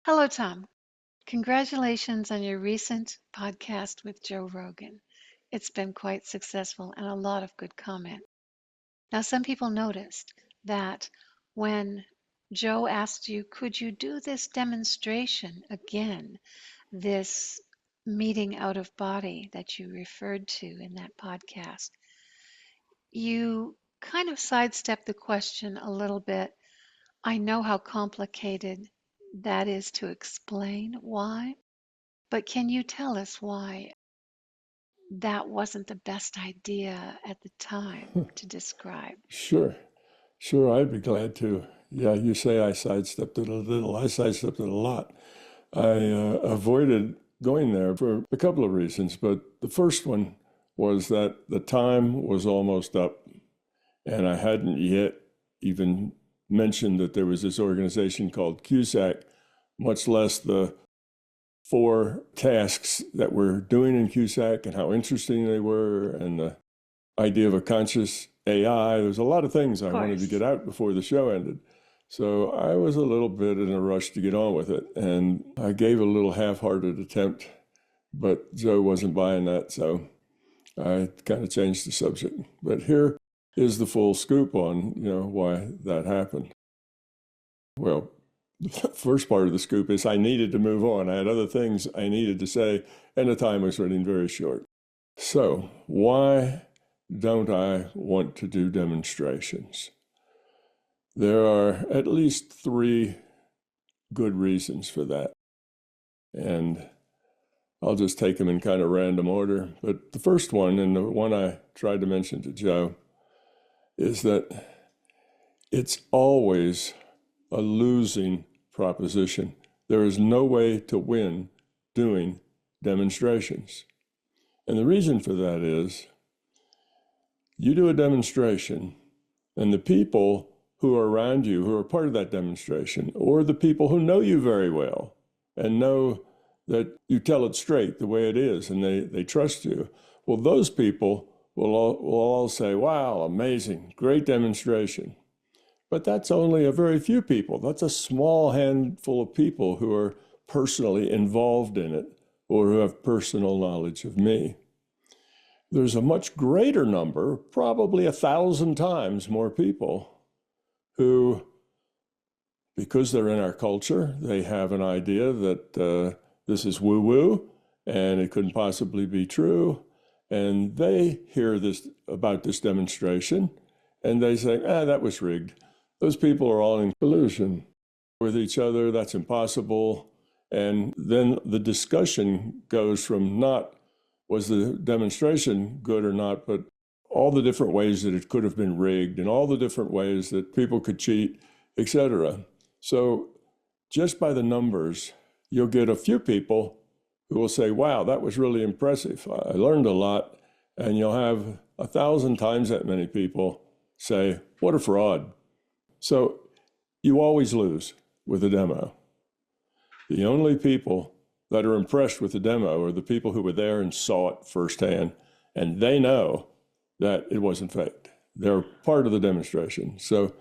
Hello, Tom. Congratulations on your recent podcast with Joe Rogan. It's been quite successful and a lot of good comment. Now, some people noticed that when Joe asked you, could you do this demonstration again, this meeting out of body that you referred to in that podcast, you kind of sidestepped the question a little bit. I know how complicated that is to explain why. But can you tell us why that wasn't the best idea at the time to describe? Sure, sure, I'd be glad to. Yeah, you say I sidestepped it a little. I sidestepped it a lot. I avoided going there for a couple of reasons, but the first one was that the time was almost up, and I hadn't yet even mentioned that there was this organization called CUSAC, much less the four tasks that we're doing in CUSAC and how interesting they were, and the idea of a conscious AI. There's a lot of things I wanted to get out before the show ended. So I was a little bit in a rush to get on with it. And I gave a little half-hearted attempt, but Joe wasn't buying that. So I kind of changed the subject. But here is the full scoop on, why that happened. Well, the first part of the scoop is I needed to move on. I had other things I needed to say, and the time was running very short. So why don't I want to do demonstrations? There are at least three good reasons for that. And I'll just take them in kind of random order. But the first one, and the one I tried to mention to Joe, is that it's always a losing proposition. There is no way to win doing demonstrations. And the reason for that is you do a demonstration, and the people who are around you, who are part of that demonstration, or the people who know you very well and know that you tell it straight the way it is, and they trust you, well, those people will all say, wow, amazing, great demonstration. But that's only a very few people. That's a small handful of people who are personally involved in it or who have personal knowledge of me. There's a much greater number, probably 1,000 times more people who, because they're in our culture, they have an idea that this is woo-woo and it couldn't possibly be true. And they hear this about this demonstration and they say, that was rigged. Those people are all in collusion with each other. That's impossible. And then the discussion goes from not was the demonstration good or not, but all the different ways that it could have been rigged and all the different ways that people could cheat, etc. So just by the numbers, you'll get a few people who will say, wow, that was really impressive. I learned a lot. And you'll have 1,000 times that many people say, what a fraud. So you always lose with a demo. The only people that are impressed with the demo are the people who were there and saw it firsthand, and they know that it wasn't faked. They're part of the demonstration. So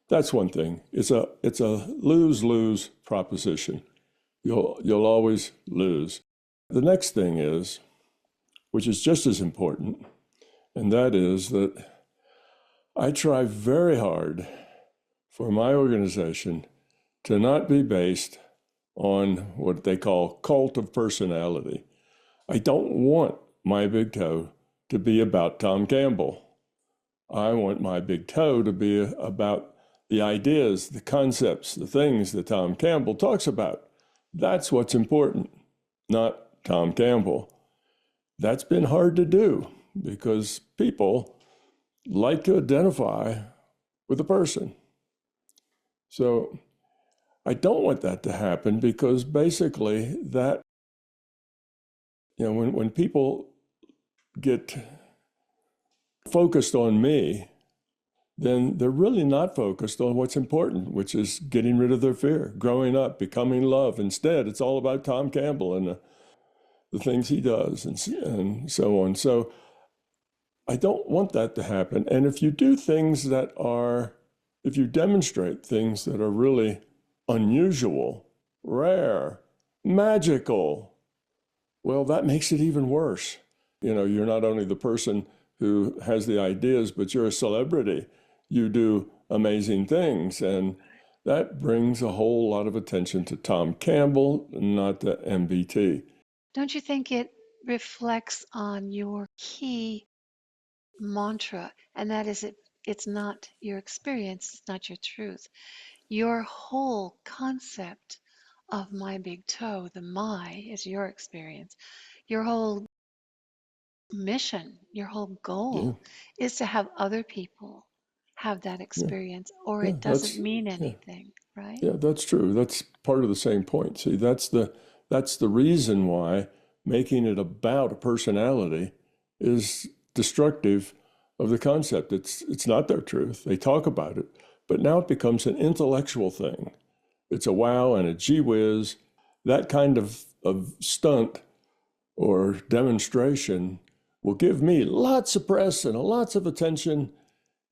that's one thing. It's a lose-lose proposition. You'll always lose. The next thing is, which is just as important, and that is that I try very hard for my organization to not be based on what they call cult of personality. I don't want my big toe to be about Tom Campbell. I want my big toe to be about the ideas, the concepts, the things that Tom Campbell talks about. That's what's important, not Tom Campbell. That's been hard to do because people like to identify with a person. So I don't want that to happen because basically that, when people get focused on me, then they're really not focused on what's important, which is getting rid of their fear, growing up, becoming love. Instead, it's all about Tom Campbell and the things he does and so on. So I don't want that to happen. And if you do things if you demonstrate things that are really unusual rare, magical. Well, that makes it even worse. You're not only the person who has the ideas, but you're a celebrity. You do amazing things. And that brings a whole lot of attention to Tom Campbell, not to MBT. Don't you think it reflects on your key mantra? And that is, it's not your experience, it's not your truth. Your whole concept of my big toe, the my, is your experience. Your whole mission, your whole Yeah, goal is to have other people have that yeah, experience, or yeah. it doesn't mean Yeah, anything, right? yeah. That's true. That's part of the same point. See, that's the reason why making it about a personality is destructive of the concept. It's not their truth. They talk about it, but now it becomes an intellectual thing. It's a wow and a gee whiz. That kind of stunt or demonstration will give me lots of press and lots of attention,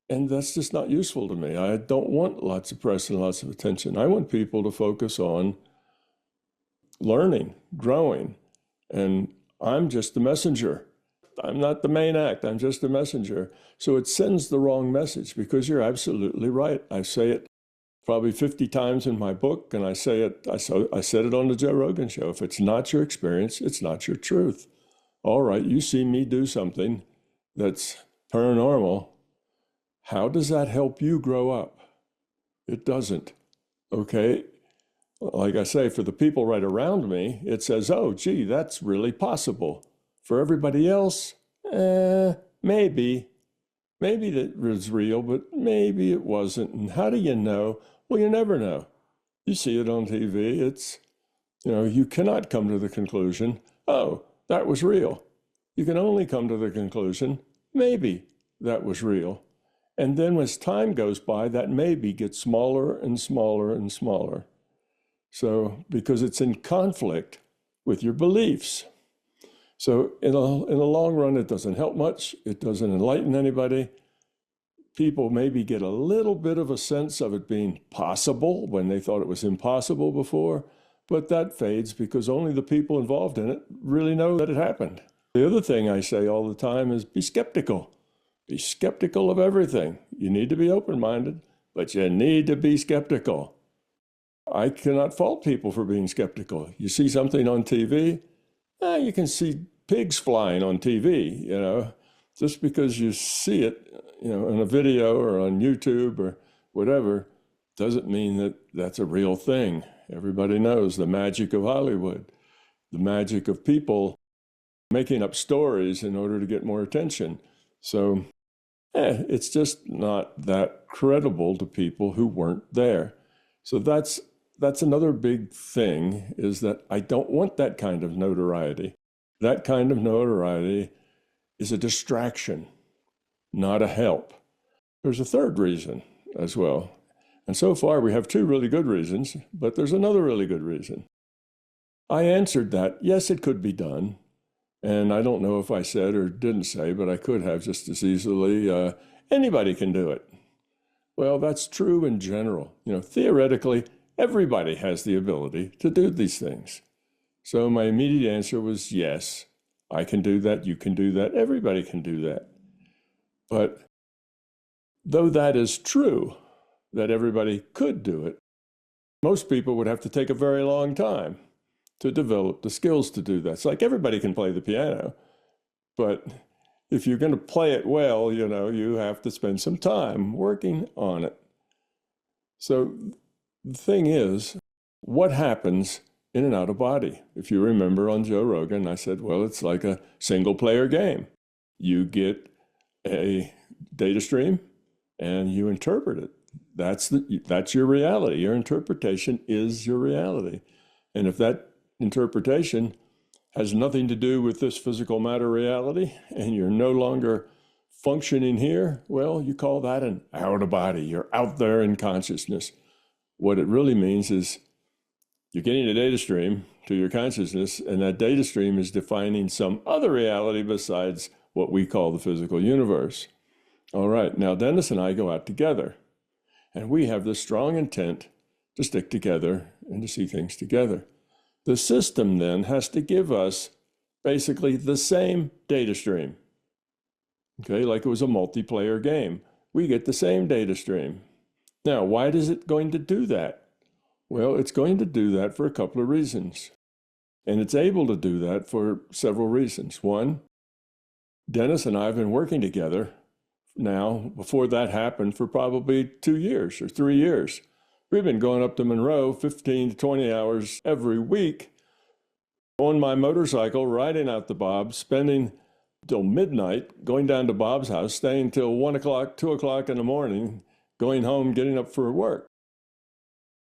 and that's just not useful to me. I don't want lots of press and lots of attention. I want people to focus on learning, growing, and I'm just the messenger. I'm not the main act. I'm just a messenger. So it sends the wrong message, because you're absolutely right. I say it probably 50 times in my book, and I said it on the Joe Rogan show. If it's not your experience, it's not your truth. All right, you see me do something that's paranormal. How does that help you grow up? It doesn't. Okay. Like I say, for the people right around me, it says, oh, gee, that's really possible. For everybody else, maybe. Maybe that was real, but maybe it wasn't. And how do you know? Well, you never know. You see it on TV. You cannot come to the conclusion, oh, that was real. You can only come to the conclusion, maybe that was real. And then as time goes by, that maybe gets smaller and smaller and smaller. So, because it's in conflict with your beliefs. So in the long run, it doesn't help much. It doesn't enlighten anybody. People maybe get a little bit of a sense of it being possible when they thought it was impossible before, but that fades because only the people involved in it really know that it happened. The other thing I say all the time is be skeptical. Be skeptical of everything. You need to be open-minded, but you need to be skeptical. I cannot fault people for being skeptical. You see something on TV, you can see pigs flying on TV, just because you see it, in a video or on YouTube or whatever, doesn't mean that that's a real thing. Everybody knows the magic of Hollywood, the magic of people making up stories in order to get more attention. So, it's just not that credible to people who weren't there. So that's another big thing, is that I don't want that kind of notoriety. That kind of notoriety is a distraction, not a help. There's a third reason as well. And so far we have two really good reasons, but there's another really good reason. I answered that, yes, it could be done. And I don't know if I said or didn't say, but I could have just as easily, anybody can do it. Well, that's true in general. Theoretically, everybody has the ability to do these things. So my immediate answer was yes, I can do that, you can do that, everybody can do that. But though that is true, that everybody could do it, most people would have to take a very long time to develop the skills to do that. It's like everybody can play the piano, but if you're going to play it well, you have to spend some time working on it. So the thing is, what happens in and out of body? If you remember on Joe Rogan, I said, well, it's like a single player game. You get a data stream and you interpret it. That's your reality. Your interpretation is your reality. And if that interpretation has nothing to do with this physical matter reality and you're no longer functioning here, well, you call that an out of body. You're out there in consciousness. What it really means is you're getting a data stream to your consciousness, and that data stream is defining some other reality besides what we call the physical universe. All right, now Dennis and I go out together, and we have this strong intent to stick together and to see things together. The system then has to give us basically the same data stream. Okay, like it was a multiplayer game. We get the same data stream. Now, why is it going to do that? Well, it's going to do that for a couple of reasons. And it's able to do that for several reasons. One, Dennis and I have been working together now, before that happened, for probably 2 years or 3 years. We've been going up to Monroe 15 to 20 hours every week on my motorcycle, riding out to Bob's, spending till midnight, going down to Bob's house, staying till 1 o'clock, 2 o'clock in the morning, going home, getting up for work.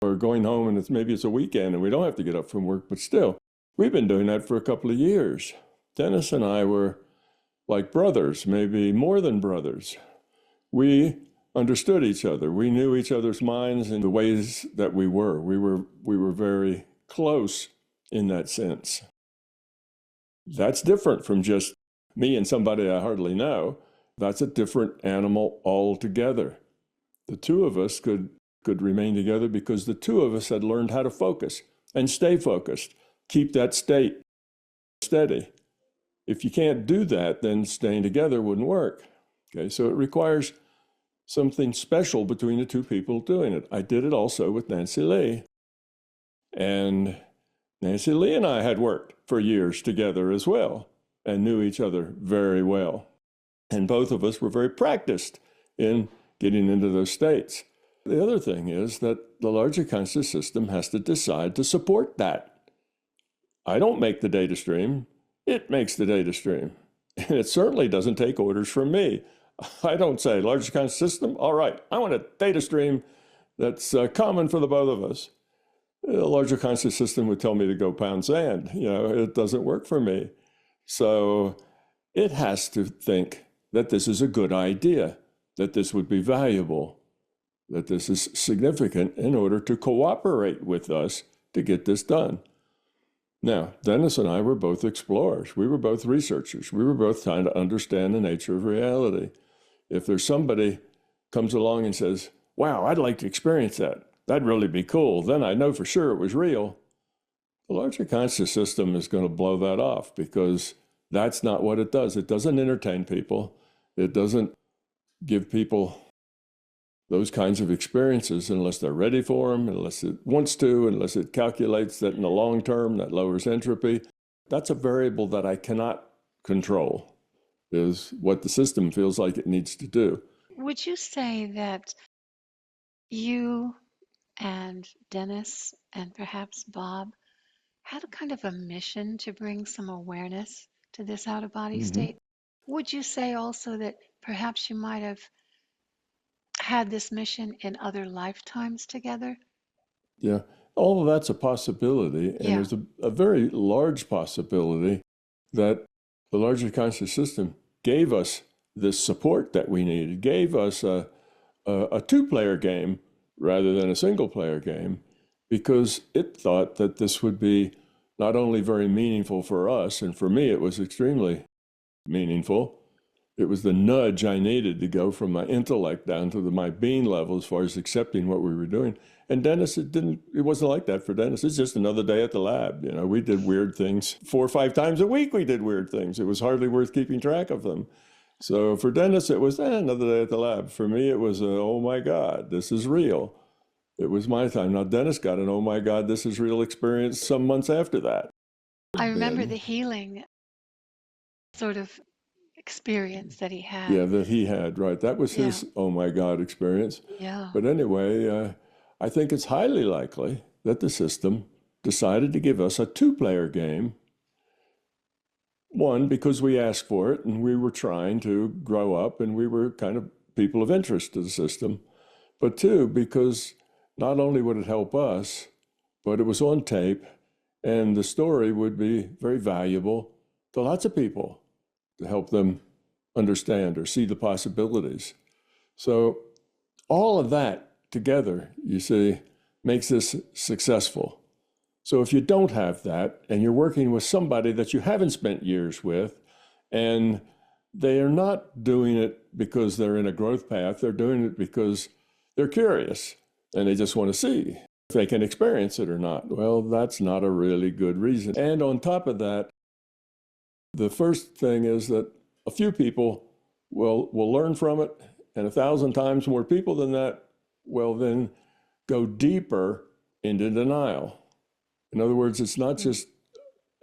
Or going home and maybe it's a weekend and we don't have to get up from work, but still, we've been doing that for a couple of years. Dennis and I were like brothers, maybe more than brothers. We understood each other. We knew each other's minds and the ways that we were. We were very close in that sense. That's different from just me and somebody I hardly know. That's a different animal altogether. The two of us could remain together because the two of us had learned how to focus and stay focused, keep that state steady. If you can't do that, then staying together wouldn't work. Okay, so it requires something special between the two people doing it. I did it also with Nancy Lee. And Nancy Lee and I had worked for years together as well and knew each other very well. And both of us were very practiced in getting into those states. The other thing is that the larger conscious system has to decide to support that. I don't make the data stream. It makes the data stream. And it certainly doesn't take orders from me. I don't say, larger conscious system, all right, I want a data stream that's common for the both of us. The larger conscious system would tell me to go pound sand. It doesn't work for me. So it has to think that this is a good idea, that this would be valuable, that this is significant in order to cooperate with us to get this done. Now, Dennis and I were both explorers. We were both researchers. We were both trying to understand the nature of reality. If there's somebody comes along and says, wow, I'd like to experience that, that'd really be cool, then I know for sure it was real. The larger conscious system is going to blow that off because that's not what it does. It doesn't entertain people. It doesn't give people those kinds of experiences unless they're ready for them, unless it wants to, unless it calculates that in the long term that lowers entropy. That's a variable that I cannot control, is what the system feels like it needs to do. Would you say that you and Dennis and perhaps Bob had a kind of a mission to bring some awareness to this out-of-body state? Would you say also that perhaps you might have had this mission in other lifetimes together? Yeah, all of that's a possibility. And there's a very large possibility that the larger conscious system gave us this support that we needed, gave us a two-player game rather than a single-player game, because it thought that this would be not only very meaningful for us, and for me it was extremely meaningful. It was the nudge I needed to go from my intellect down to my being level as far as accepting what we were doing. And Dennis, it wasn't like that for Dennis. It's just another day at the lab. We did weird things 4 or 5 times a week. We did weird things. It was hardly worth keeping track of them. So for Dennis, it was another day at the lab. For me, it was oh my God, this is real. It was my time. Now, Dennis got an oh my God, this is real experience some months after that. I remember the healing sort of experience that he had. Yeah, that he had, right. That was his oh my God experience. Yeah. But anyway, I think it's highly likely that the system decided to give us a two-player game. One, because we asked for it and we were trying to grow up and we were kind of people of interest to the system. But two, because not only would it help us, but it was on tape and the story would be very valuable to lots of people to help them understand or see the possibilities. So all of that together, you see, makes this successful. So if you don't have that and you're working with somebody that you haven't spent years with and they are not doing it because they're in a growth path, they're doing it because they're curious and they just want to see. if they can experience it or not. Well, that's not a really good reason. And on top of that, the first thing is that a few people will learn from it, and 1,000 times more people than that will then go deeper into denial. In other words, it's not just,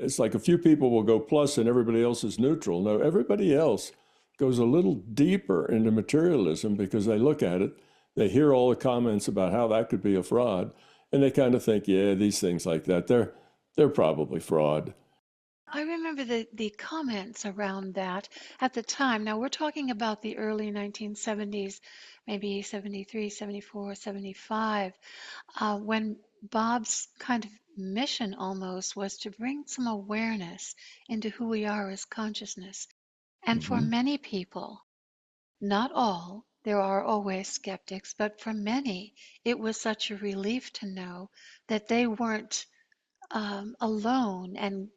it's like a few people will go plus and everybody else is neutral. No, everybody else goes a little deeper into materialism because they look at it, they hear all the comments about how that could be a fraud, and they kind of think, yeah, these things like that, they're probably fraud. I remember the comments around that at the time. Now we're talking about the early 1970s, maybe 73, 74, 75, when Bob's kind of mission almost was to bring some awareness into who we are as consciousness. And for Mm-hmm. many people, not all, there are always skeptics, but for many, it was such a relief to know that they weren't alone and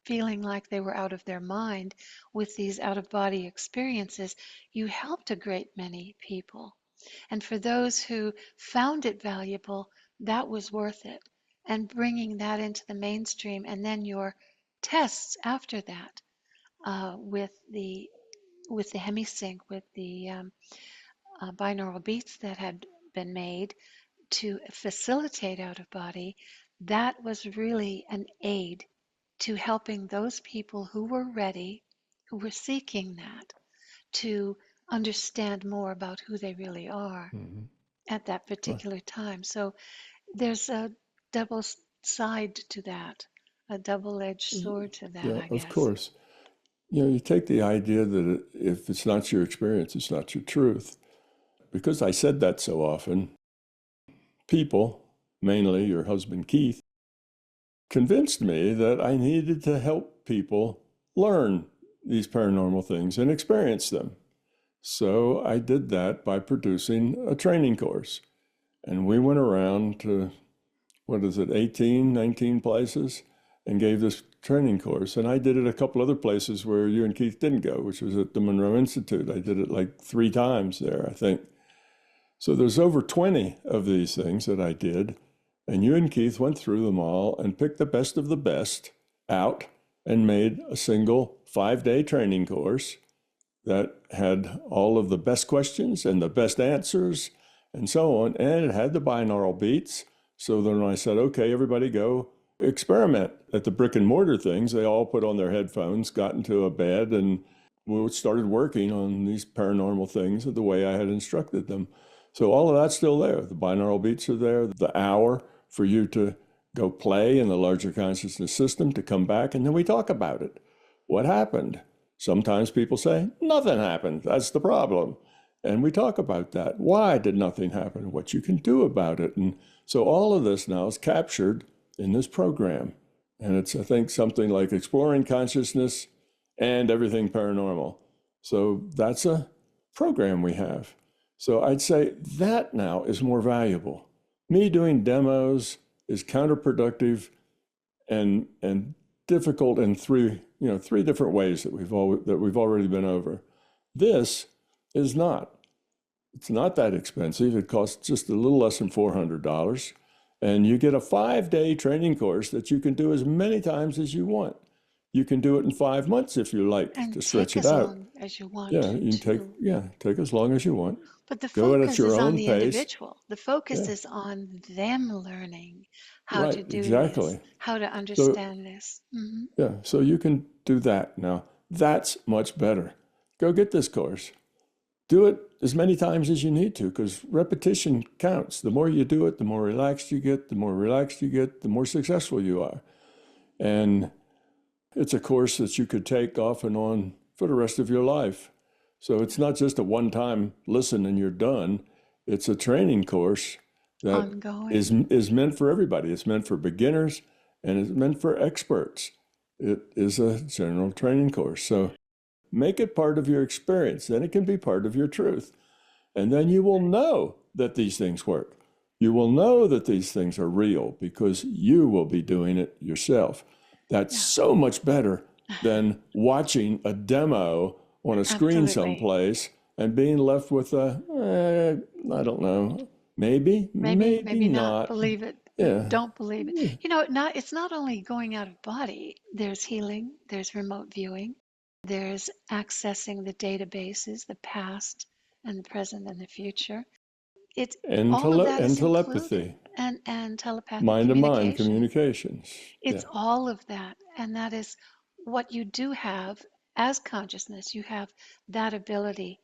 feeling like they were out of their mind with these out of body experiences. You helped a great many people. And for those who found it valuable, that was worth it. And bringing that into the mainstream, and then your tests after that with the hemisync, with the binaural beats that had been made to facilitate out of body, that was really an aid to helping those people who were ready, who were seeking that, to understand more about who they really are Mm-hmm. at that Right. particular time. So there's a double side to that, a double-edged sword to that, Yeah, I of guess. course. You take the idea that if it's not your experience, it's not your truth. Because I said that so often, people, mainly your husband Keith, convinced me that I needed to help people learn these paranormal things and experience them. So I did that by producing a training course. And we went around to, 18, 19 places and gave this training course. And I did it a couple other places where you and Keith didn't go, which was at the Monroe Institute. I did it like 3 times there, I think. So there's over 20 of these things that I did. And you and Keith went through them all and picked the best of the best out and made a single 5-day training course that had all of the best questions and the best answers and so on. And it had the binaural beats. So then when I said, okay, everybody go experiment at the brick and mortar things, they all put on their headphones, got into a bed, and we started working on these paranormal things the way I had instructed them. So all of that's still there. The binaural beats are there, the hour for you to go play in the larger consciousness system, to come back, and then we talk about it. What happened? Sometimes people say, nothing happened. That's the problem. And we talk about that. Why did nothing happen? What you can do about it. And so all of this now is captured in this program. And it's, I think, something like exploring consciousness and everything paranormal. So that's a program we have. So I'd say that now is more valuable. Me doing demos is counterproductive and difficult in three different ways that we've already been over. This is not. It's not that expensive. It costs just a little less than $400, and you get a 5-day training course that you can do as many times as you want. You can do it in 5 months if you like to And stretch take it as out. long as you want Yeah, you can to. take as long as you want. But the Go at focus your is on own the pace. individual. The focus Yeah, is on them learning how right, to do this, exactly. how to So understand this. yeah, so you can do that now. That's much better. Go get this course. Do it as many times as you need to, because repetition counts. The more you do it, the more relaxed you get. The more relaxed you get, the more successful you are. And it's a course that you could take off and on for the rest of your life. So it's not just a one-time listen and you're done. It's a training course that is Ongoing. is meant for everybody. It's meant for beginners and it's meant for experts. It is a general training course. So make it part of your experience. Then it can be part of your truth. And then you will know that these things work. You will know that these things are real because you will be doing it yourself. That's Yeah, so much better than watching a demo on a screen absolutely. someplace and being left with a, I don't know, maybe, Maybe, maybe maybe not. not. Believe it. Yeah. Don't believe it. It's not only going out of body. There's healing, there's remote viewing, there's accessing the databases, the past and the present and the future. It's all of that And is included. telepathy, And telepathic mind to mind communication. communications. It's Yeah, all of that. And that is what you do have as consciousness. You have that ability.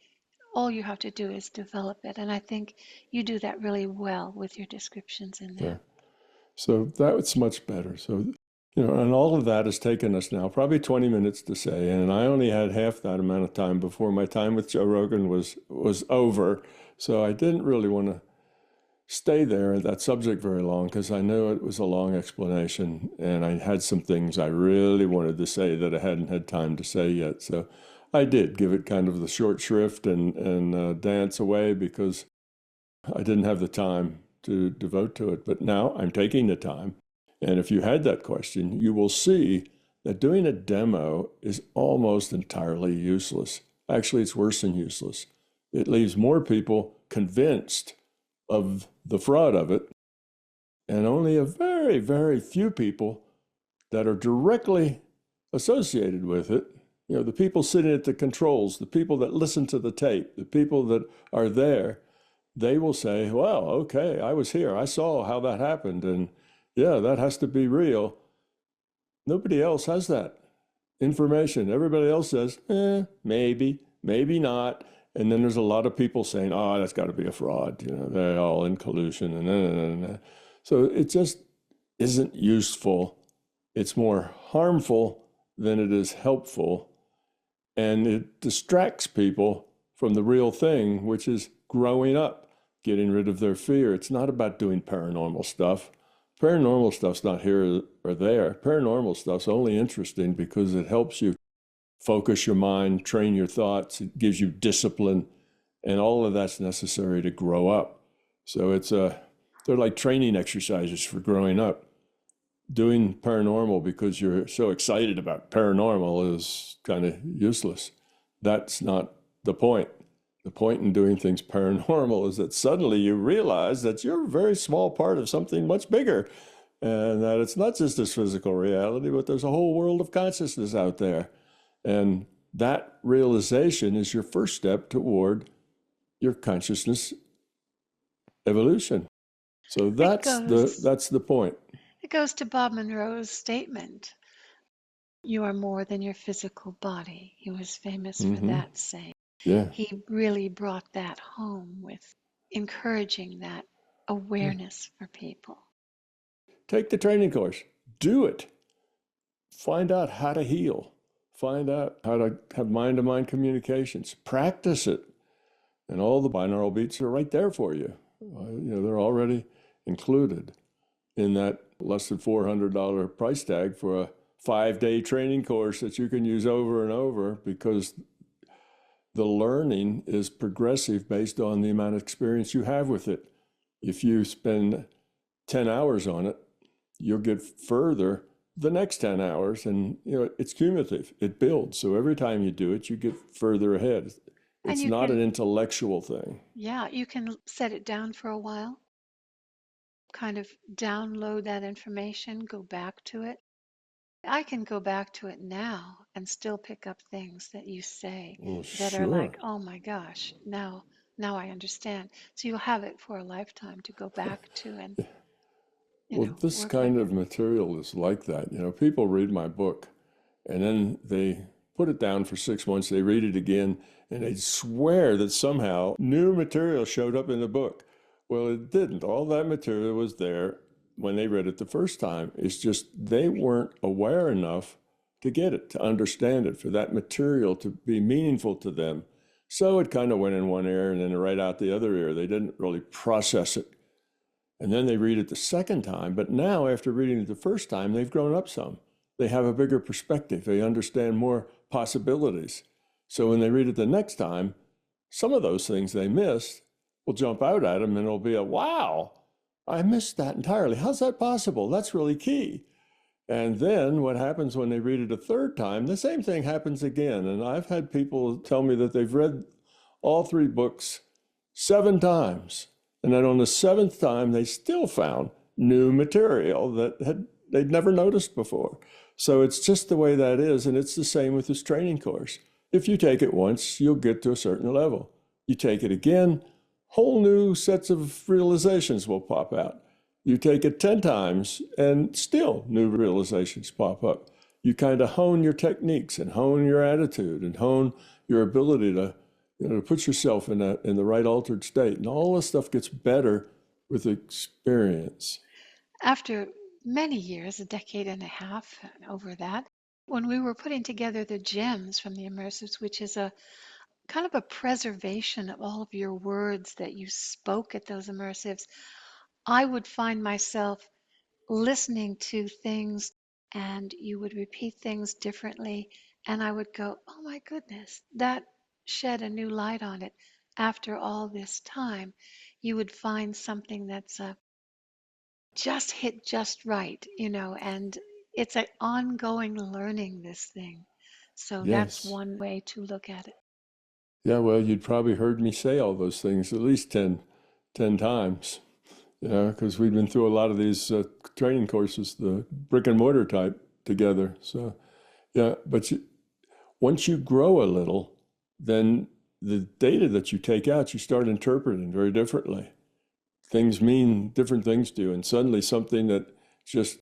All you have to do is develop it. And I think you do that really well with your descriptions in yeah. there. So that's much better. So, and all of that has taken us now probably 20 minutes to say, and I only had half that amount of time before my time with Joe Rogan was over. So I didn't really want to stay there at that subject very long because I knew it was a long explanation, and I had some things I really wanted to say that I hadn't had time to say yet. So I did give it kind of the short shrift and dance away because I didn't have the time to devote to it. But now I'm taking the time. And if you had that question, you will see that doing a demo is almost entirely useless. Actually, it's worse than useless. It leaves more people convinced of the fraud of it, and only a very, very few people that are directly associated with it. The people sitting at the controls, the people that listen to the tape, the people that are there, they will say, well, okay, I was here. I saw how that happened. And yeah, that has to be real. Nobody else has that information. Everybody else says, maybe, maybe not. And then there's a lot of people saying, oh, that's got to be a fraud. They're all in collusion. And so it just isn't useful. It's more harmful than it is helpful. And it distracts people from the real thing, which is growing up, getting rid of their fear. It's not about doing paranormal stuff. Paranormal stuff's not here or there. Paranormal stuff's only interesting because it helps you focus your mind, train your thoughts. It gives you discipline, and all of that's necessary to grow up. So they're like training exercises for growing up. Doing paranormal because you're so excited about paranormal is kind of useless. That's not the point. The point in doing things paranormal is that suddenly you realize that you're a very small part of something much bigger, and that it's not just this physical reality, but there's a whole world of consciousness out there. And that realization is your first step toward your consciousness evolution. So It that's goes the point. it goes to Bob Monroe's statement. You are more than your physical body. He was famous for Mm-hmm. that saying. Yeah. He really brought that home with encouraging that awareness for people. Take the training course. Do it. Find out how to heal. Find out how to have mind-to-mind communications. Practice it. And all the binaural beats are right there for you. They're already included in that less than $400 price tag for a 5-day training course that you can use over and over, because the learning is progressive based on the amount of experience you have with it. If you spend 10 hours on it, you'll get further the next 10 hours, and it's cumulative. It builds. So every time you do it, you get further ahead. And It's you not an can, intellectual thing. yeah, you can set it down for a while, kind of download that information, go back to it. I can go back to it now and still pick up things that you say Well, that are sure. like, oh my gosh, now I understand. So you'll have it for a lifetime to go back to and, Well, this work with kind it. of material is like that. People read my book and then they put it down for 6 months, they read it again, and they swear that somehow new material showed up in the book. Well, it didn't. All that material was there when they read it the first time. It's just they weren't aware enough to get it, to understand it, for that material to be meaningful to them. So it kind of went in one ear and then right out the other ear. They didn't really process it. And then they read it the second time. But now, after reading it the first time, they've grown up some. They have a bigger perspective. They understand more possibilities. So when they read it the next time, some of those things they missed will jump out at them, and it'll be a, wow, I missed that entirely. How's that possible? That's really key. And then what happens when they read it a third time, the same thing happens again. And I've had people tell me that they've read all 3 books 7 times. And then on the 7th time, they still found new material that they'd never noticed before. So it's just the way that is, and it's the same with this training course. If you take it once, you'll get to a certain level. You take it again, whole new sets of realizations will pop out. You take it 10 times, and still new realizations pop up. You kind of hone your techniques and hone your attitude and hone your ability to, to put yourself in the right altered state. And all this stuff gets better with experience. After many years, a decade and a half over that, when we were putting together the gems from the Immersives, which is a kind of a preservation of all of your words that you spoke at those Immersives, I would find myself listening to things and you would repeat things differently. And I would go, oh my goodness, that shed a new light on it. After all this time, you would find something that's just hit just right, and it's an ongoing learning, this thing. So that's Yes. one way to look at it. Yeah, well, you'd probably heard me say all those things at least 10 times, because we've been through a lot of these training courses, the brick and mortar type together. So, yeah, but once you grow a little, then the data that you take out, you start interpreting very differently. Things mean different things to you, and suddenly something that just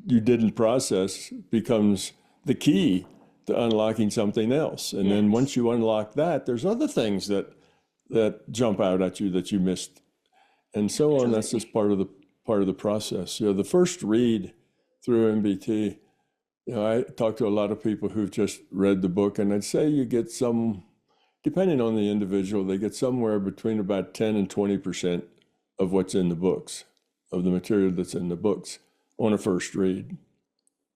you didn't process becomes the key to unlocking something else. And then Yes. once you unlock that, there's other things that jump out at you that you missed, and so on. That's just Absolutely. part of the process. The first read through MBT, I talk to a lot of people who've just read the book, and I'd say you get some, depending on the individual, they get somewhere between about 10 and 20% of what's in the books, of the material that's in the books on a first read.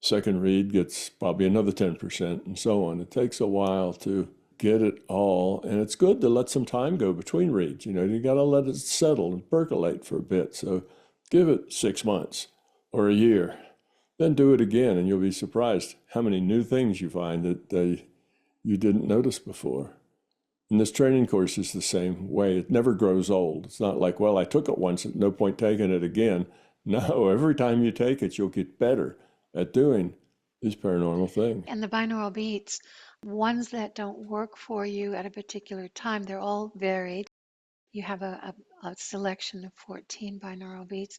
Second read gets probably another 10%, and so on. It takes a while to get it all, and it's good to let some time go between reads. You got to let it settle and percolate for a bit. So give it 6 months or a year, then do it again, and you'll be surprised how many new things you find that you didn't notice before. And this training course is the same way. It never grows old. It's not like, well, I took it once, no point taking it again. No, every time you take it, you'll get better at doing these paranormal things. And the binaural beats, ones that don't work for you at a particular time, they're all varied. You have a selection of 14 binaural beats.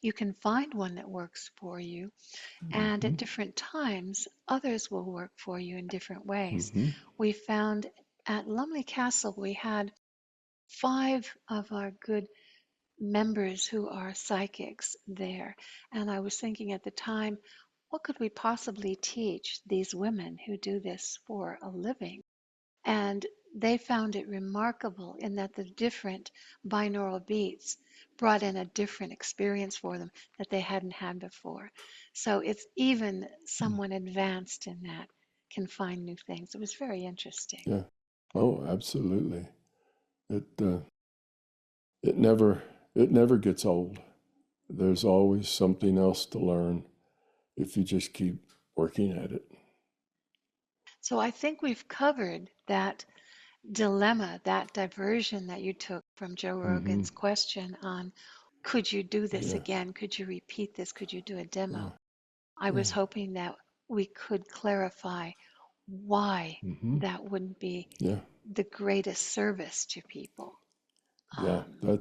You can find one that works for you. And Mm-hmm. at different times, others will work for you in different ways. Mm-hmm. We found at Lumley Castle, we had 5 of our good members who are psychics there. And I was thinking at the time, what could we possibly teach these women who do this for a living? And they found it remarkable in that the different binaural beats brought in a different experience for them that they hadn't had before. So it's even someone advanced in that can find new things. It was very interesting. Yeah. Oh, absolutely. It it never it never gets old. There's always something else to learn if you just keep working at it. So I think we've covered that dilemma, that diversion that you took from Joe Mm-hmm. Rogan's question on could you do this Yeah. again? Could you repeat this? Could you do a Yeah. demo? I Yeah. was hoping that we could clarify why Mm-hmm. that wouldn't be Yeah. the greatest service to people. Yeah. Um,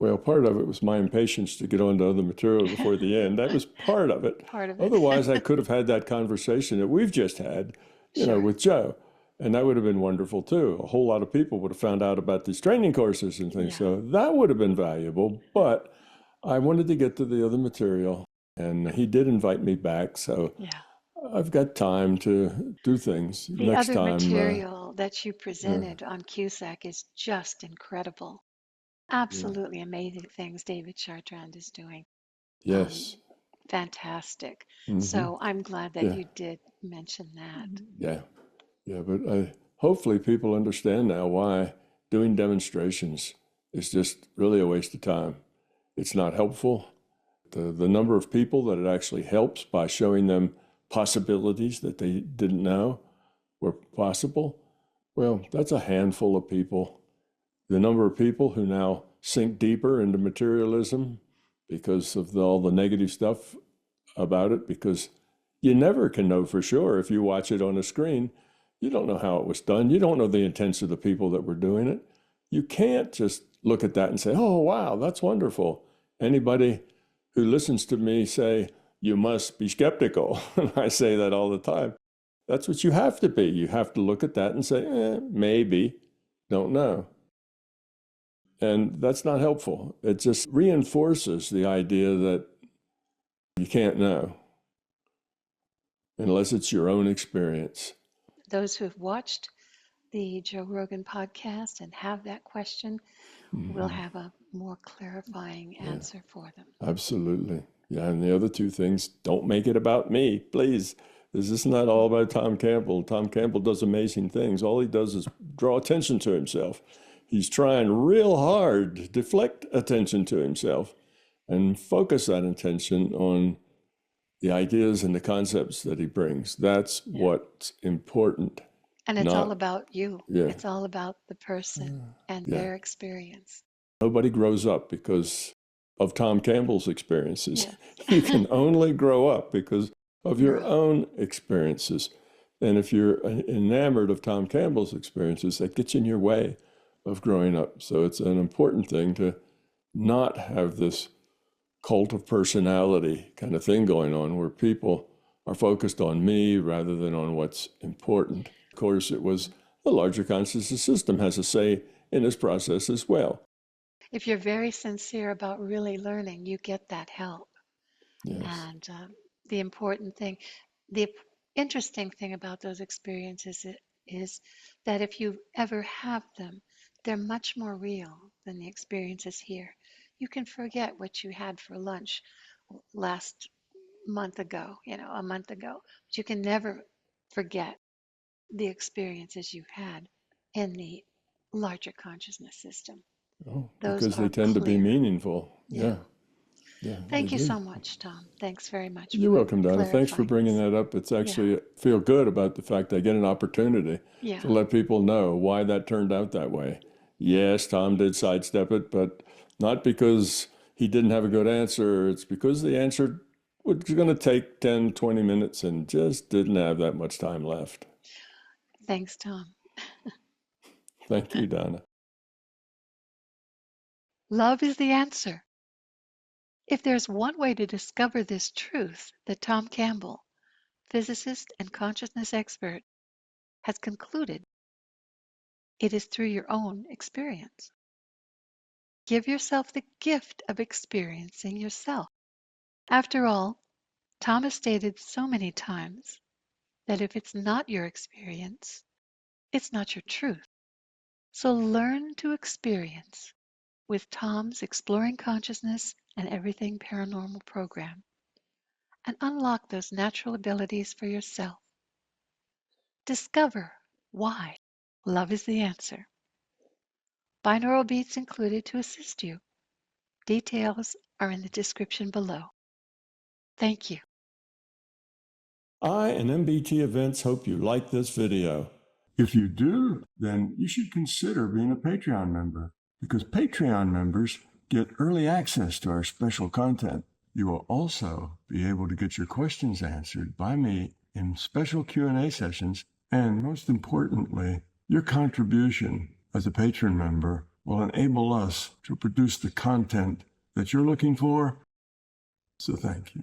Well, part of it was my impatience to get on to other material before the end. That was part of it. part of it. Otherwise, I could have had that conversation that we've just had, Sure. with Joe. And that would have been wonderful too. A whole lot of people would have found out about these training courses and things. Yeah. So that would have been valuable. But I wanted to get to the other material. And he did invite me back. So Yeah. I've got time to do things. The Next other time, material that you yeah, presented on CUSAC is just incredible. yeah, Absolutely amazing things David Chartrand is doing. Um, yes. fantastic. Hmm. So I'm glad that Yeah, you did mention that. yeah, yeah. But hopefully people understand now why doing demonstrations is just really a waste of time. It's not helpful. The number of people that it actually helps by showing them possibilities that they didn't know were possible, well, that's a handful of people. The number of people who now sink deeper into materialism because of all the negative stuff about it, because you never can know for sure if you watch it on a screen. You don't know how it was done. You don't know the intents of the people that were doing it. You can't just look at that and say, oh, wow, that's wonderful. Anybody who listens to me say, you must be skeptical. And I say that all the time. That's what you have to be. You have to look at that and say, maybe, don't know. And that's not helpful. It just reinforces the idea that you can't know unless it's your own experience. Those who have watched the Joe Rogan podcast and have that question will have a more clarifying answer for them. Absolutely. Yeah, and the other two things, don't make it about me, please. This is not all about Tom Campbell. Tom Campbell does amazing things. All he does is draw attention to himself. He's trying real hard to deflect attention to himself and focus that attention on the ideas and the concepts that he brings. That's what's important. And it's all about you. Yeah. It's all about the person and their experience. Nobody grows up because of Tom Campbell's experiences. You can only grow up because of your own experiences. And if you're enamored of Tom Campbell's experiences, that gets in your way of growing up. So it's an important thing to not have this cult of personality kind of thing going on where people are focused on me rather than on what's important. Of course, it was the larger consciousness system has a say in this process as well. If you're very sincere about really learning, you get that help. Yes. And the important thing, the interesting thing about those experiences is that if you ever have them, they're much more real than the experiences here. You can forget what you had for lunch last month ago, a month ago, but you can never forget the experiences you've had in the larger consciousness system. Oh, Those because they are tend to be clear. meaningful. Yeah. Thank you do. so much, Tom. Thanks very much. You're welcome, Donna. Thanks for bringing clarifying that up. It's actually feel good about the fact that I get an opportunity this. to let people know why that turned out that way. Yes, Tom did sidestep it, but not because he didn't have a good answer. It's because the answer was going to take 10, 20 minutes and just didn't have that much time left. Thanks, Tom. Thank you, Donna. Love is the answer. If there's one way to discover this truth that Tom Campbell, physicist and consciousness expert, has concluded, it is through your own experience. Give yourself the gift of experiencing yourself. After all, Tom has stated so many times that if it's not your experience, it's not your truth. So learn to experience with Tom's Exploring Consciousness and Everything Paranormal program and unlock those natural abilities for yourself. Discover why love is the answer. Binaural beats included to assist you. Details are in the description below. Thank you. I and MBT Events hope you like this video. If you do, then you should consider being a Patreon member because Patreon members get early access to our special content. You will also be able to get your questions answered by me in special Q&A sessions, and most importantly, your contribution as a patron member will enable us to produce the content that you're looking for. So thank you.